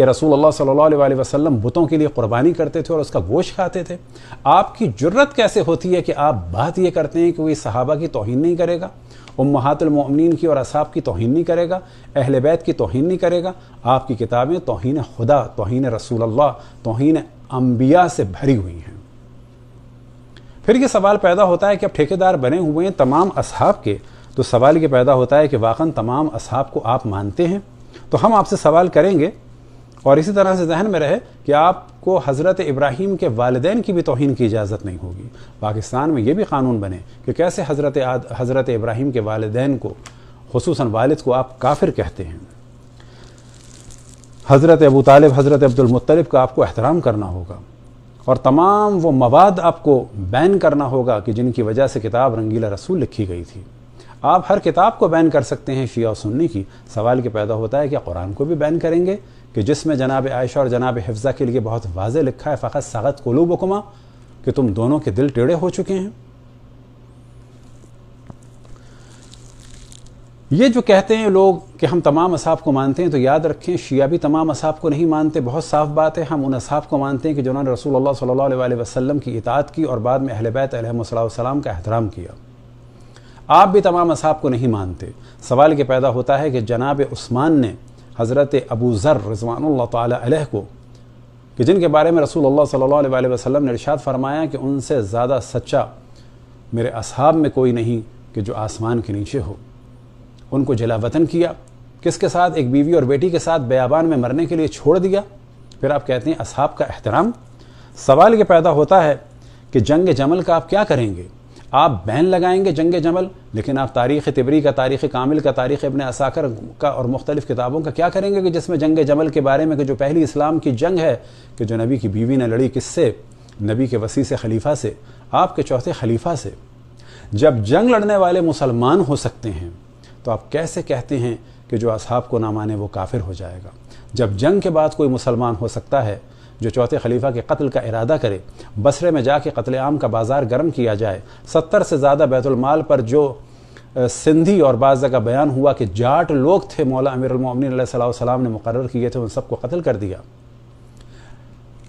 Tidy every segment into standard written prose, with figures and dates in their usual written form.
کہ رسول اللہ صلی اللہ علیہ وسلم بتوں کے لیے قربانی کرتے تھے اور اس کا گوشت کھاتے تھے؟ آپ کی جرت کیسے ہوتی ہے کہ آپ بات یہ کرتے ہیں کہ کوئی صحابہ کی توہین نہیں کرے گا، امہات المؤمنین کی اور اصحاب کی توہین نہیں کرے گا، اہل بیت کی توہین نہیں کرے گا؟ آپ کی کتابیں توہین خدا، توہین رسول اللہ، توہین انبیاء سے بھری ہوئی ہیں۔ پھر یہ سوال پیدا ہوتا ہے کہ اب ٹھیکیدار بنے ہوئے ہیں تمام اصحاب کے، تو سوال یہ پیدا ہوتا ہے کہ واقعاً تمام اصحاب کو آپ مانتے ہیں؟ تو ہم آپ سے سوال کریں گے، اور اسی طرح سے ذہن میں رہے کہ آپ کو حضرت ابراہیم کے والدین کی بھی توہین کی اجازت نہیں ہوگی۔ پاکستان میں یہ بھی قانون بنے کہ کیسے حضرت ابراہیم کے والدین کو، خصوصاً والد کو، آپ کافر کہتے ہیں۔ حضرت ابو طالب، حضرت عبد المطلب کا آپ کو احترام کرنا ہوگا، اور تمام وہ مواد آپ کو بین کرنا ہوگا کہ جن کی وجہ سے کتاب رنگیلا رسول لکھی گئی تھی۔ آپ ہر کتاب کو بین کر سکتے ہیں، شیعہ و سنی کی۔ سوال یہ پیدا ہوتا ہے کہ قرآن کو بھی بین کریں گے، کہ جس میں جناب عائشہ اور جناب حفظہ کے لیے بہت واضح لکھا ہے فقط سغت قلوبکما، کہ تم دونوں کے دل ٹیڑے ہو چکے ہیں۔ یہ جو کہتے ہیں لوگ کہ ہم تمام اصحاب کو مانتے ہیں، تو یاد رکھیں شیعہ بھی تمام اصحاب کو نہیں مانتے۔ بہت صاف بات ہے، ہم ان اصحاب کو مانتے ہیں کہ جنہوں نے رسول اللہ صلی اللہ علیہ وسلم کی اطاعت کی اور بعد میں اہل بیت علیہم السلام کا احترام کیا۔ آپ بھی تمام اصحاب کو نہیں مانتے۔ سوال یہ پیدا ہوتا ہے کہ جناب عثمان نے حضرت ابو ذر رضوان اللہ تعالی علیہ کو، کہ جن کے بارے میں رسول اللہ صلی اللہ علیہ وسلم نے ارشاد فرمایا کہ ان سے زیادہ سچا میرے اصحاب میں کوئی نہیں کہ جو آسمان کے نیچے ہو، ان کو جلا وطن کیا، کس کے ساتھ؟ ایک بیوی اور بیٹی کے ساتھ بیابان میں مرنے کے لیے چھوڑ دیا۔ پھر آپ کہتے ہیں اصحاب کا احترام۔ سوال یہ پیدا ہوتا ہے کہ جنگ جمل کا آپ کیا کریں گے؟ آپ بین لگائیں گے جنگ جمل، لیکن آپ تاریخ طبری کا، تاریخ کامل کا، تاریخ ابن عساکر کا اور مختلف کتابوں کا کیا کریں گے کہ جس میں جنگ جمل کے بارے میں کہ جو پہلی اسلام کی جنگ ہے کہ جو نبی کی بیوی نے لڑی، کس سے؟ نبی کے وسیع سے خلیفہ سے، آپ کے چوتھے خلیفہ سے۔ جب جنگ لڑنے والے مسلمان ہو سکتے ہیں تو آپ کیسے کہتے ہیں کہ جو اصحاب کو نہ مانے وہ کافر ہو جائے گا؟ جب جنگ کے بعد کوئی مسلمان ہو سکتا ہے جو چوتھے خلیفہ کے قتل کا ارادہ کرے، بصرے میں جا کے قتل عام کا بازار گرم کیا جائے، 70 سے زیادہ بیت المال پر جو سندھی اور بعض جگہ بیان ہوا کہ جاٹ لوگ تھے مولا امیر المومنین علیہ السلام نے مقرر کیے تھے، ان سب کو قتل کر دیا۔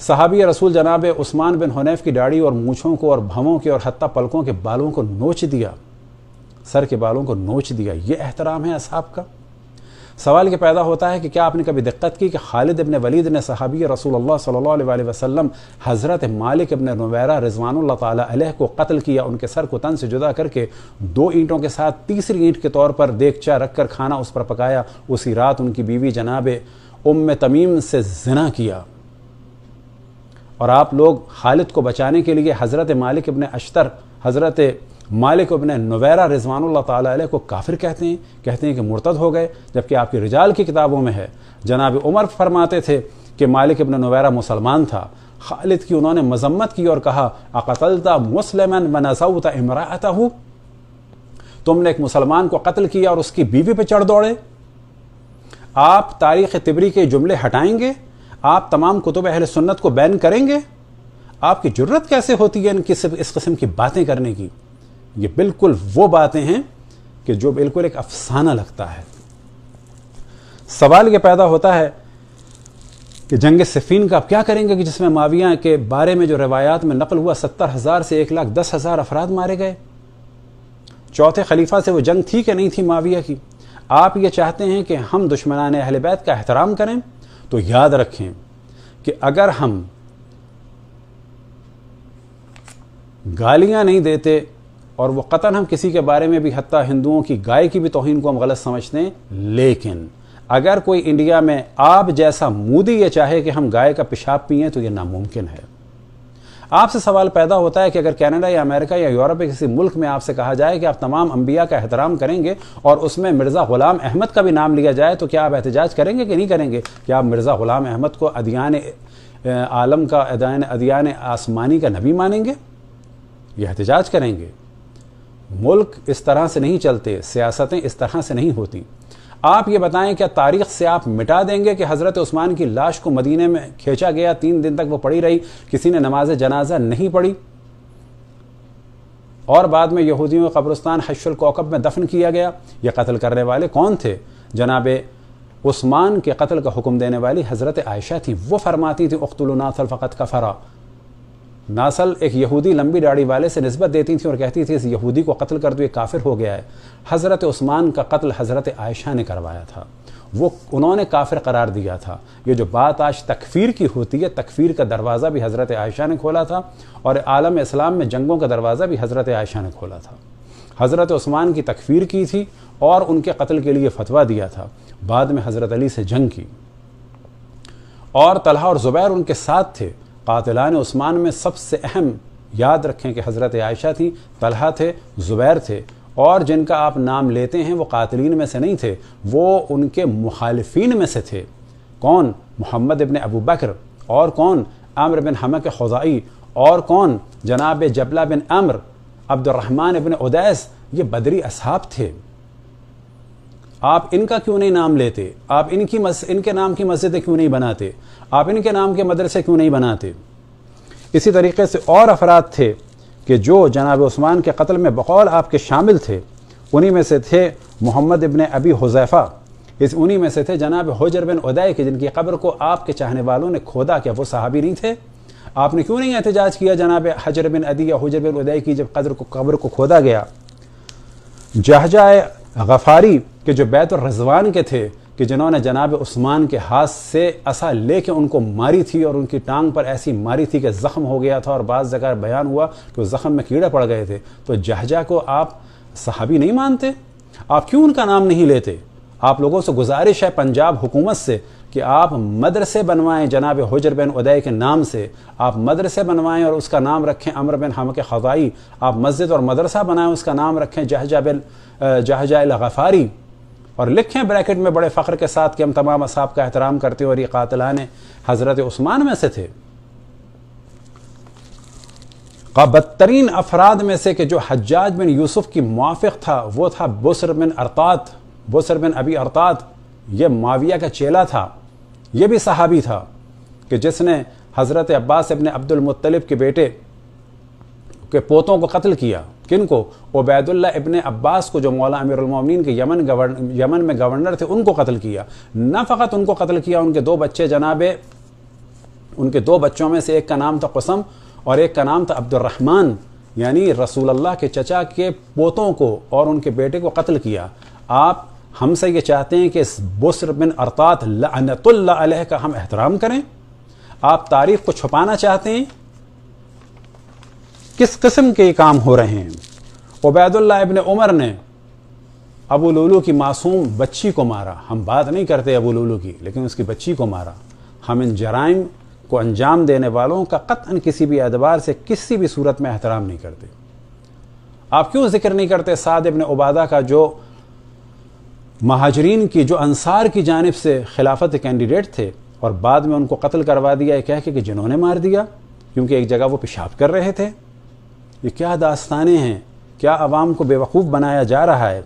صحابی رسول جناب عثمان بن حنیف کی داڑھی اور مونچھوں کو اور بھووں کے اور حتیٰ پلکوں کے بالوں کو نوچ دیا، سر کے بالوں کو نوچ دیا۔ یہ احترام ہے اصحاب کا؟ سوال یہ پیدا ہوتا ہے کہ کیا آپ نے کبھی دقت کی کہ خالد ابن ولید نے صحابی رسول اللہ صلی اللہ علیہ وسلم حضرت مالک ابن نویرہ رضوان اللہ تعالی علیہ کو قتل کیا، ان کے سر کو تن سے جدا کر کے 2 اینٹوں کے ساتھ تیسری اینٹ کے طور پر دیگچہ رکھ کر کھانا اس پر پکایا، اسی رات ان کی بیوی جناب ام تمیم سے زنا کیا، اور آپ لوگ خالد کو بچانے کے لیے حضرت مالک ابن اشتر، حضرت مالک ابن نویرہ رضوان اللہ تعالی علیہ کو کافر کہتے ہیں کہ مرتد ہو گئے، جبکہ آپ کی رجال کی کتابوں میں ہے جناب عمر فرماتے تھے کہ مالک ابن نویرہ مسلمان تھا۔ خالد کی انہوں نے مذمت کی اور کہا اقتلت مسلما ونزوت امرأتہ، تم نے ایک مسلمان کو قتل کیا اور اس کی بیوی پہ چڑھ دوڑے۔ آپ تاریخ طبری کے جملے ہٹائیں گے؟ آپ تمام کتب اہل سنت کو بین کریں گے؟ آپ کی جرت کیسے ہوتی ہے اس قسم کی باتیں کرنے کی؟ یہ بالکل وہ باتیں ہیں کہ جو بالکل ایک افسانہ لگتا ہے۔ سوال یہ پیدا ہوتا ہے کہ جنگ صفین کا آپ کیا کریں گے کہ جس میں معاویہ کے بارے میں جو روایات میں نقل ہوا 70,000 سے 1,10,000 افراد مارے گئے۔ چوتھے خلیفہ سے وہ جنگ تھی کہ نہیں تھی معاویہ کی؟ آپ یہ چاہتے ہیں کہ ہم دشمنان اہل بیت کا احترام کریں؟ تو یاد رکھیں کہ اگر ہم گالیاں نہیں دیتے اور وہ قطعاً ہم کسی کے بارے میں بھی حتیٰ ہندوؤں کی گائے کی بھی توہین کو ہم غلط سمجھتے ہیں، لیکن اگر کوئی انڈیا میں آپ جیسا مودی یہ چاہے کہ ہم گائے کا پیشاب پئیں تو یہ ناممکن ہے۔ آپ سے سوال پیدا ہوتا ہے کہ اگر کینیڈا یا امریکہ یا یورپ کے کسی ملک میں آپ سے کہا جائے کہ آپ تمام انبیاء کا احترام کریں گے اور اس میں مرزا غلام احمد کا بھی نام لیا جائے تو کیا آپ احتجاج کریں گے کہ نہیں کریں گے؟ کیا آپ مرزا غلام احمد کو ادیان عالم کا، ادیان آسمانی کا نبی مانیں گے؟ یہ احتجاج کریں گے؟ ملک اس طرح سے نہیں چلتے، سیاستیں اس طرح سے نہیں ہوتی۔ آپ یہ بتائیں کیا تاریخ سے آپ مٹا دیں گے کہ حضرت عثمان کی لاش کو مدینے میں کھینچا گیا، 3 دن تک وہ پڑی رہی، کسی نے نماز جنازہ نہیں پڑھی، اور بعد میں یہودیوں کے قبرستان حش الکوکب میں دفن کیا گیا؟ یہ قتل کرنے والے کون تھے؟ جناب عثمان کے قتل کا حکم دینے والی حضرت عائشہ تھی. وہ فرماتی تھی اقتلوا ناصل فقد کفر. ناصل ایک یہودی لمبی داڑھی والے سے نسبت دیتی تھی اور کہتی تھی اس یہودی کو قتل کر دو، یہ کافر ہو گیا ہے. حضرت عثمان کا قتل حضرت عائشہ نے کروایا تھا، انہوں نے کافر قرار دیا تھا. یہ جو بات آج تکفیر کی ہوتی ہے، تکفیر کا دروازہ بھی حضرت عائشہ نے کھولا تھا، اور عالم اسلام میں جنگوں کا دروازہ بھی حضرت عائشہ نے کھولا تھا. حضرت عثمان کی تکفیر کی تھی اور ان کے قتل کے لیے فتویٰ دیا تھا. بعد میں حضرت علی سے جنگ کی، اور طلحہ اور زبیر ان کے ساتھ تھے. قاتلان عثمان میں سب سے اہم یاد رکھیں کہ حضرت عائشہ تھی، طلحہ تھے، زبیر تھے، اور جن کا آپ نام لیتے ہیں وہ قاتلین میں سے نہیں تھے، وہ ان کے مخالفین میں سے تھے. کون؟ محمد ابن ابو بکر، اور کون؟ عامر بن حمق خزائی، اور کون؟ جناب جبلہ بن عمر، عبد الرحمن ابن عدیس. یہ بدری اصحاب تھے. آپ ان کا کیوں نہیں نام لیتے؟ آپ ان کے نام کی مسجدیں کیوں نہیں بناتے؟ آپ ان کے نام کے مدرسے کیوں نہیں بناتے؟ اسی طریقے سے اور افراد تھے کہ جو جناب عثمان کے قتل میں بقول آپ کے شامل تھے. انہی میں سے تھے محمد ابن ابی حذیفہ، انہی میں سے تھے جناب حجر بن عدی کہ جن کی قبر کو آپ کے چاہنے والوں نے کھودا. کیا وہ صحابی نہیں تھے؟ آپ نے کیوں نہیں احتجاج کیا جناب حجر بن عدی یا حجر بن عدی کی جب قبر کو کھودا گیا؟ جہجہ غفاری کہ جو بیت الرضوان کے تھے، کہ جنہوں نے جناب عثمان کے ہاتھ سے عصا لے کے ان کو ماری تھی اور ان کی ٹانگ پر ایسی ماری تھی کہ زخم ہو گیا تھا، اور بعض جگہ بیان ہوا کہ زخم میں کیڑے پڑ گئے تھے. تو جہجہ کو آپ صحابی نہیں مانتے؟ آپ کیوں ان کا نام نہیں لیتے؟ آپ لوگوں سے گزارش ہے پنجاب حکومت سے کہ آپ مدرسے بنوائیں جناب حجر بن عدی کے نام سے. آپ مدرسے بنوائیں اور اس کا نام رکھیں عمر بن حمق خزائی. آپ مسجد اور مدرسہ بنائیں، اس کا نام رکھیں جہجہ الغفاری، اور لکھیں بریکٹ میں بڑے فخر کے ساتھ کہ ہم تمام اصحاب کا احترام کرتے ہیں اور یہ قاتلان حضرت عثمان میں سے تھے. بدترین افراد میں سے کہ جو حجاج بن یوسف کی موافق تھا وہ تھا بسر بن ابی ارطات. یہ معاویہ کا چیلا تھا، یہ بھی صحابی تھا کہ جس نے حضرت عباس ابن عبد المطلب کے بیٹے کے پوتوں کو قتل کیا. کن کو؟ عبید اللہ ابن عباس کو، جو مولا امیر المومنین کے یمن میں گورنر تھے، ان کو قتل کیا. نہ فقط ان کو قتل کیا، ان کے دو بچے ان کے دو بچوں میں سے ایک کا نام تھا قسم اور ایک کا نام تھا عبد الرحمن، یعنی رسول اللہ کے چچا کے پوتوں کو اور ان کے بیٹے کو قتل کیا. آپ ہم سے یہ چاہتے ہیں کہ اس بسر بن ارطات لعنت اللہ علیہ کا ہم احترام کریں؟ آپ تاریخ کو چھپانا چاہتے ہیں؟ کس قسم کے یہ کام ہو رہے ہیں؟ عبید اللہ ابن عمر نے ابو لولو کی معصوم بچی کو مارا. ہم بات نہیں کرتے ابو لولو کی، لیکن اس کی بچی کو مارا. ہم ان جرائم کو انجام دینے والوں کا قطعاً کسی بھی اعتبار سے کسی بھی صورت میں احترام نہیں کرتے. آپ کیوں ذکر نہیں کرتے سعد ابن عبادہ کا، جو مہاجرین کی، جو انصار کی جانب سے خلافت کینڈیڈیٹ تھے اور بعد میں ان کو قتل کروا دیا یہ کہہ کے کہ جنہوں نے مار دیا کیونکہ ایک جگہ وہ پیشاب کر رہے تھے؟ یہ کیا داستانیں ہیں؟ کیا عوام کو بیوقوف بنایا جا رہا ہے؟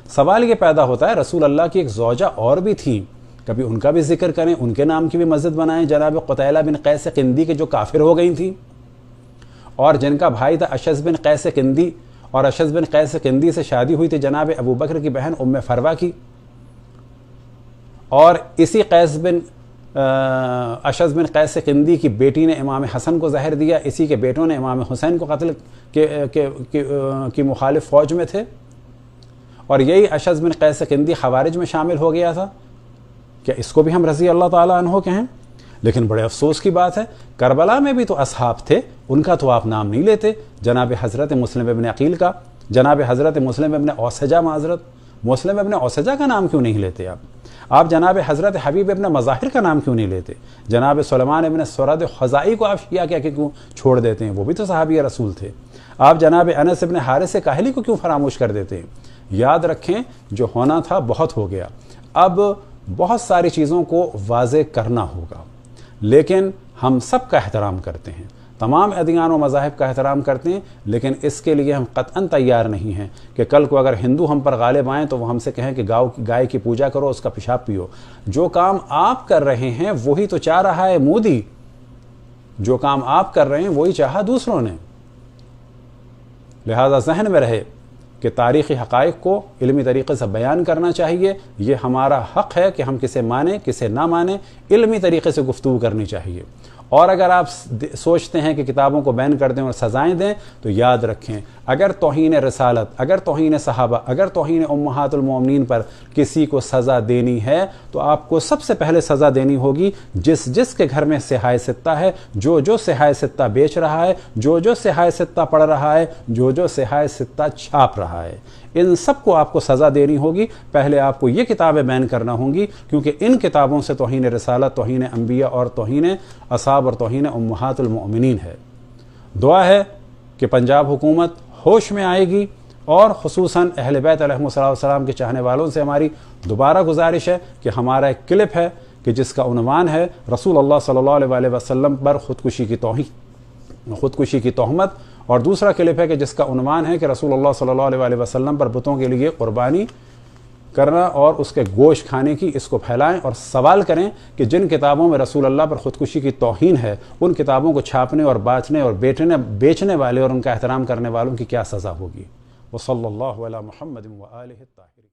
سوال یہ پیدا ہوتا ہے رسول اللہ کی ایک زوجہ اور بھی تھی، کبھی ان کا بھی ذکر کریں، ان کے نام کی بھی مسجد بنائیں. جناب قتیلہ بن قیس قندی کے جو کافر ہو گئی تھیں اور جن کا بھائی تھا اشعث بن قیس قندی، اور اشعث بن قیس قندی سے شادی ہوئی تھی جناب ابو بکر کی بہن ام فروہ کی، اور اسی اشعث بن قیس قندی کی بیٹی نے امام حسن کو زہر دیا. اسی کے بیٹوں نے امام حسین کو قتل کی مخالف فوج میں تھے، اور یہی اشعث بن قیس قندی خوارج میں شامل ہو گیا تھا. کیا اس کو بھی ہم رضی اللہ تعالیٰ عنہ کہیں؟ لیکن بڑے افسوس کی بات ہے کربلا میں بھی تو اصحاب تھے، ان کا تو آپ نام نہیں لیتے. جناب حضرت مسلم ابن عقیل کا، جناب حضرت مسلم ابن اوسجہ، مسلم ابن اوسجہ کا نام کیوں نہیں لیتے آپ جناب حضرت حبیب ابن مظاہر کا نام کیوں نہیں لیتے؟ جناب سلیمان ابن سرد خزائی کو آپ شیعہ کیا کہ کیوں چھوڑ دیتے ہیں؟ وہ بھی تو صحابی رسول تھے. آپ جناب انس ابن حارث کاہلی کو کیوں فراموش کر دیتے ہیں؟ یاد رکھیں جو ہونا تھا بہت ہو گیا. اب بہت ساری چیزوں کو واضح کرنا ہوگا، لیکن ہم سب کا احترام کرتے ہیں، تمام ادیان و مذاہب کا احترام کرتے ہیں، لیکن اس کے لیے ہم قطعاً تیار نہیں ہیں کہ کل کو اگر ہندو ہم پر غالب آئیں تو وہ ہم سے کہیں کہ گائے کی پوجا کرو، اس کا پیشاب پیو. جو کام آپ کر رہے ہیں وہی تو چاہ رہا ہے مودی، جو کام آپ کر رہے ہیں وہی چاہا دوسروں نے. لہذا ذہن میں رہے کہ تاریخی حقائق کو علمی طریقے سے بیان کرنا چاہیے، یہ ہمارا حق ہے کہ ہم کسے مانیں کسے نہ مانیں، علمی طریقے سے گفتگو کرنی چاہیے۔ اور اگر آپ سوچتے ہیں کہ کتابوں کو بین کر دیں اور سزائیں دیں تو یاد رکھیں، اگر توہین رسالت، اگر توہین صحابہ، اگر توہین امہات المومنین پر کسی کو سزا دینی ہے تو آپ کو سب سے پہلے سزا دینی ہوگی جس کے گھر میں صحائے ستہ ہے، جو صحائے ستہ بیچ رہا ہے، جو صحائے ستہ پڑھ رہا ہے، جو صحائے ستہ چھاپ رہا ہے، ان سب کو آپ کو سزا دینی ہوگی۔ پہلے آپ کو یہ کتابیں بین کرنا ہوں گی، کیونکہ ان کتابوں سے توہین رسالت، توہین انبیاء اور توہین اصحاب اور توہین امہات المؤمنین ہے۔ دعا ہے کہ پنجاب حکومت ہوش میں آئے گی، اور خصوصاً اہل بیت علیہم السلام کے چاہنے والوں سے ہماری دوبارہ گزارش ہے کہ ہمارا ایک کلپ ہے کہ جس کا عنوان ہے رسول اللہ صلی اللہ علیہ وسلم پر خودکشی کی تہمت، اور دوسرا کلپ ہے کہ جس کا عنوان ہے کہ رسول اللہ صلی اللہ علیہ وسلم پر بتوں کے لیے قربانی کرنا اور اس کے گوشت کھانے کی، اس کو پھیلائیں اور سوال کریں کہ جن کتابوں میں رسول اللہ پر خودکشی کی توہین ہے ان کتابوں کو چھاپنے اور بانٹنے اور بیچنے والے اور ان کا احترام کرنے والوں کی کیا سزا ہوگی۔ وصلی اللہ علی محمد و آلہ الطاہرین۔